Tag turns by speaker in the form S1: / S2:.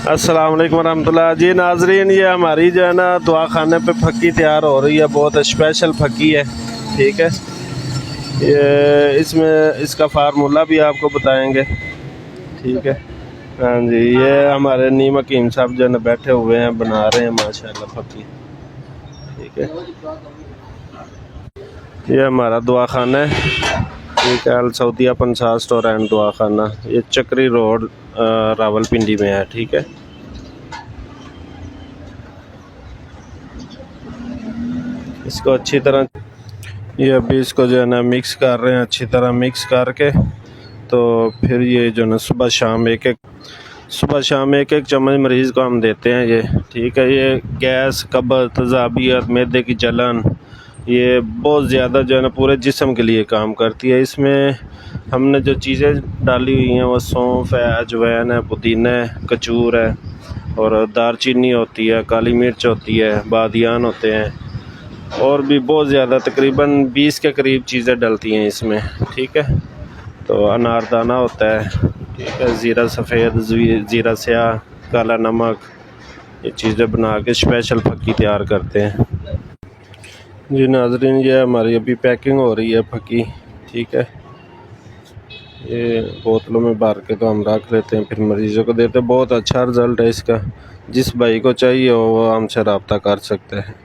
S1: अस्सलाम वालेकुम रहमतुल्लाह जी। नाजरीन, ये हमारी जो है ना दुआ खाने पे फक्की तैयार हो रही है, बहुत स्पेशल फक्की है। ठीक है, ये इसमें इसका फार्मूला भी आपको बताएंगे। ठीक है, हाँ जी, ये हमारे नीम हकीम साहब जो है ना बैठे हुए हैं, बना रहे हैं माशाल्लाह फक्की। ठीक है, ये हमारा दुआ खाना है। ठीक है, अल सऊदिया पंसार स्टोर एंड दुआ खाना, ये चक्री रोड रावलपिंडी में है। ठीक है, इसको अच्छी तरह, ये अभी इसको जो है ना मिक्स कर रहे हैं, अच्छी तरह मिक्स करके तो फिर ये जो ना सुबह शाम एक एक चम्मच मरीज़ को हम देते हैं ये। ठीक है, ये गैस, कब्ज़, तेज़ाबियत, मैदे की जलन, ये बहुत ज़्यादा जो है ना पूरे जिस्म के लिए काम करती है। इसमें हमने जो चीज़ें डाली हुई हैं वो सौंफ है, अजवाइन है, पुदीना है, कचूर है और दारचीनी होती है, काली मिर्च होती है, बादियान होते हैं और भी बहुत ज़्यादा, तकरीबन 20 के करीब चीज़ें डलती हैं इसमें। ठीक है, तो अनारदाना होता है। ठीक है, ज़ीरा सफ़ेद, ज़ीरा स्याह, काला नमक, ये चीज़ें बना के स्पेशल फक्की तैयार करते हैं। जी नाजरीन, ये हमारी अभी पैकिंग हो रही है फक्की। ठीक है, ये बोतलों में भर के तो हम रख लेते हैं, फिर मरीज़ों को देते हैं। बहुत अच्छा रिज़ल्ट है इसका। जिस भाई को चाहिए हो वो हमसे रब्ता कर सकते हैं।